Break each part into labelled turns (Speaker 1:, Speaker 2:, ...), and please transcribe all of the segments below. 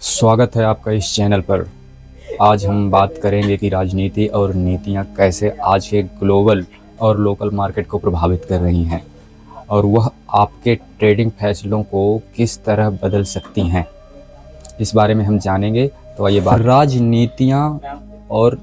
Speaker 1: स्वागत है आपका इस चैनल पर। आज हम बात करेंगे कि राजनीति और नीतियां कैसे आज के ग्लोबल और लोकल मार्केट को प्रभावित कर रही हैं और वह आपके ट्रेडिंग फैसलों को किस तरह बदल सकती हैं, इस बारे में हम जानेंगे। तो आइए बात राजनीतियां और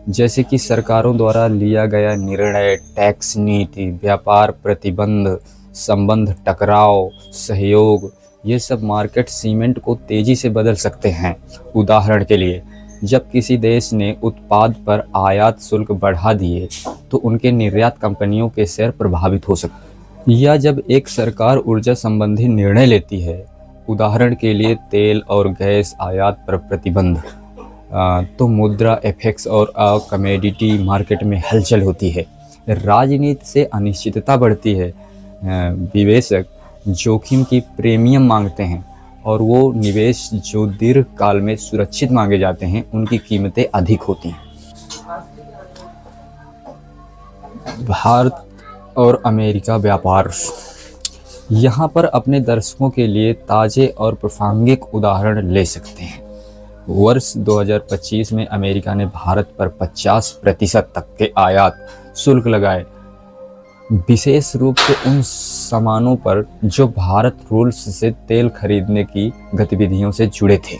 Speaker 1: जैसे कि सरकारों द्वारा लिया गया निर्णय, टैक्स नीति, व्यापार प्रतिबंध, संबंध टकराव, सहयोग, ये सब मार्केट सीमेंट को तेजी से बदल सकते हैं। उदाहरण के लिए, जब किसी देश ने उत्पाद पर आयात शुल्क बढ़ा दिए तो उनके निर्यात कंपनियों के शेयर प्रभावित हो सकते हैं। या जब एक सरकार ऊर्जा संबंधी निर्णय लेती है, उदाहरण के लिए तेल और गैस आयात पर प्रतिबंध, तो मुद्रा एफएक्स और कमोडिटी मार्केट में हलचल होती है। राजनीति से अनिश्चितता बढ़ती है। निवेशक जोखिम की प्रीमियम मांगते हैं और वो निवेश जो दीर्घ काल में सुरक्षित मांगे जाते हैं उनकी कीमतें अधिक होती हैं। भारत और अमेरिका व्यापार, यहाँ पर अपने दर्शकों के लिए ताज़े और प्रासंगिक उदाहरण ले सकते हैं। वर्ष 2025 में अमेरिका ने भारत पर 50% तक के आयात शुल्क लगाए, विशेष रूप से उन सामानों पर जो भारत रूस से तेल खरीदने की गतिविधियों से जुड़े थे।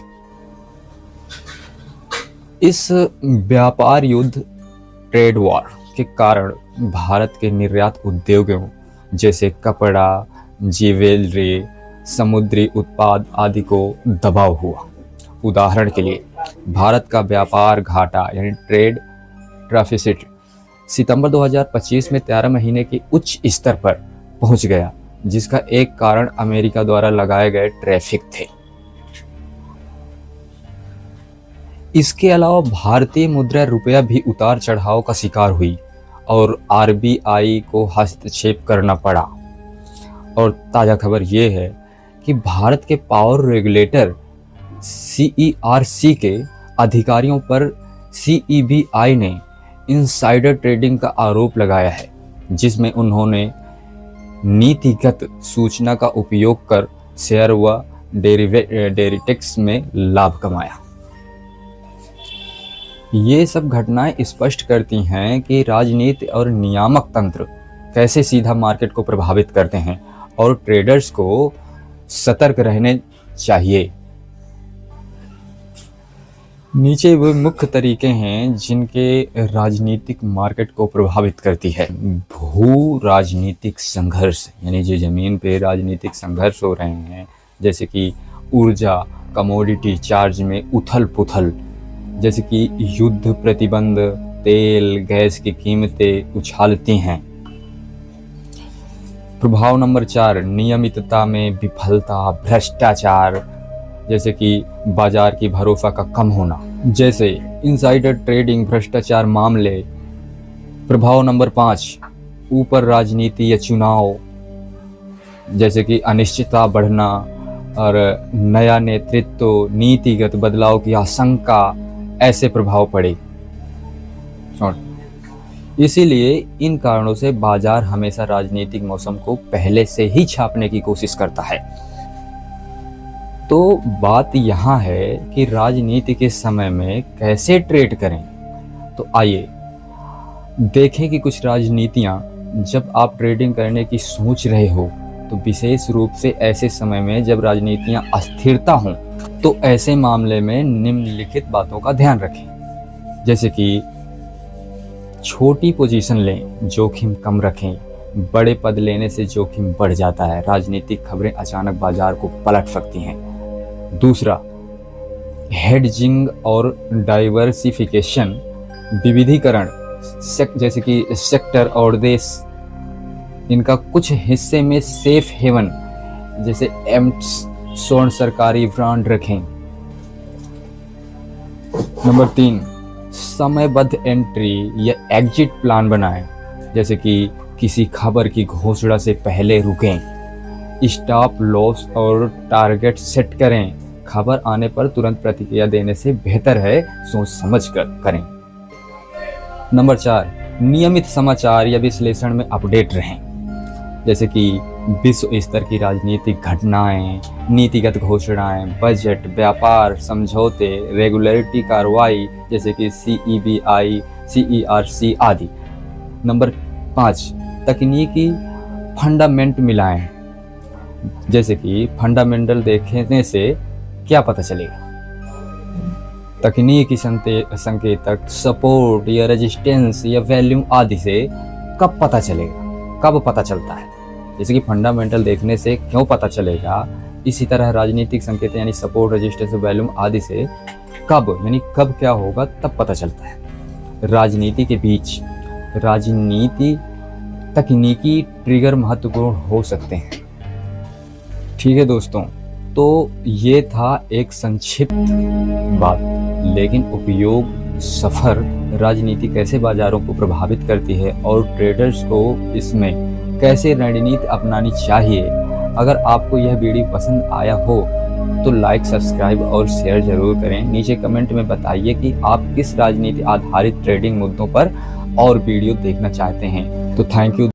Speaker 1: इस व्यापार युद्ध, ट्रेड वॉर के कारण भारत के निर्यात उद्योगों जैसे कपड़ा, ज्वेलरी, समुद्री उत्पाद आदि को दबाव हुआ। उदाहरण के लिए, भारत का व्यापार घाटा यानी ट्रेड डेफिसिट सितंबर 2025 में 13 महीने की उच्च स्तर पर पहुंच गया, जिसका एक कारण अमेरिका द्वारा लगाए गए टैरिफ थे। इसके अलावा भारतीय मुद्रा रुपया भी उतार चढ़ाव का शिकार हुई और आरबीआई को हस्तक्षेप करना पड़ा। और ताज़ा खबर ये है कि भारत के पावर रेगुलेटर CERC के अधिकारियों पर CEBI ने इनसाइडर ट्रेडिंग का आरोप लगाया है, जिसमें उन्होंने नीतिगत सूचना का उपयोग कर शेयर व डेरिवेटिव्स में लाभ कमाया। ये सब घटनाएं स्पष्ट करती हैं कि राजनीति और नियामक तंत्र कैसे सीधा मार्केट को प्रभावित करते हैं और ट्रेडर्स को सतर्क रहने चाहिए। नीचे वो मुख्य तरीके हैं जिनके राजनीतिक मार्केट को प्रभावित करती है। भू राजनीतिक संघर्ष, यानी जो ज़मीन पे राजनीतिक संघर्ष हो रहे हैं, जैसे कि ऊर्जा, कमोडिटी चार्ज में उथल पुथल, जैसे कि युद्ध प्रतिबंध, तेल गैस की कीमतें उछालती हैं। प्रभाव नंबर 4, नियमितता में विफलता, भ्रष्टाचार, जैसे कि बाजार की भरोसा का कम होना, जैसे इनसाइडर ट्रेडिंग, भ्रष्टाचार मामले। प्रभाव नंबर 5, ऊपर राजनीति या चुनाव, जैसे कि अनिश्चितता बढ़ना और नया नेतृत्व, नीतिगत बदलाव की आशंका, ऐसे प्रभाव पड़े। इसीलिए इन कारणों से बाजार हमेशा राजनीतिक मौसम को पहले से ही छापने की कोशिश करता है। तो बात यहाँ है कि राजनीति के समय में कैसे ट्रेड करें। तो आइए देखें कि कुछ राजनीतियाँ जब आप ट्रेडिंग करने की सोच रहे हो, तो विशेष रूप से ऐसे समय में जब राजनीतियाँ अस्थिरता हों, तो ऐसे मामले में निम्नलिखित बातों का ध्यान रखें। जैसे कि छोटी पोजीशन लें, जोखिम कम रखें। बड़े पद लेने से जोखिम बढ़ जाता है। राजनीतिक खबरें अचानक बाजार को पलट सकती हैं। दूसरा, हेडजिंग और डाइवर्सिफिकेशन, विविधीकरण, जैसे कि सेक्टर और देश, इनका कुछ हिस्से में सेफ हेवन जैसे एम्स, स्वर्ण सरकारी ब्रांड रखें। नंबर 3, समयबद्ध एंट्री या एग्जिट प्लान बनाएं, जैसे कि किसी खबर की घोषणा से पहले रुकें। स्टॉप लॉस और टारगेट सेट करें। खबर आने पर तुरंत प्रतिक्रिया देने से बेहतर है सोच समझ कर करें। नंबर 4, नियमित समाचार या विश्लेषण में अपडेट रहें। जैसे कि विश्व स्तर की राजनीतिक घटनाएं, नीतिगत घोषणाएं, बजट, व्यापार समझौते, रेगुलेटरी कार्रवाई जैसे कि CEBI, CERC आदि। नंबर 5, तकनीकी फंडामेंट मिलाएं। जैसे कि फंडामेंटल देखने से क्या पता चलेगा? तकनीकी संकेतक, सपोर्ट या रेजिस्टेंस या वैल्यूम आदि से कब पता चलेगा, कब पता चलता है? जैसे कि फंडामेंटल देखने से क्यों पता चलेगा, इसी तरह राजनीतिक संकेत यानी सपोर्ट, रेजिस्टेंस, वैल्यूम आदि से कब, यानी कब क्या होगा तब पता चलता है। राजनीति के बीच राजनीति तकनीकी ट्रिगर महत्वपूर्ण हो सकते हैं। ठीक है दोस्तों, तो ये था एक संक्षिप्त बात, लेकिन उपयोग सफर राजनीति कैसे बाजारों को प्रभावित करती है और ट्रेडर्स को इसमें कैसे रणनीति अपनानी चाहिए। अगर आपको यह वीडियो पसंद आया हो तो लाइक, सब्सक्राइब और शेयर जरूर करें। नीचे कमेंट में बताइए कि आप किस राजनीति आधारित ट्रेडिंग मुद्दों पर और वीडियो देखना चाहते हैं। तो थैंक यू।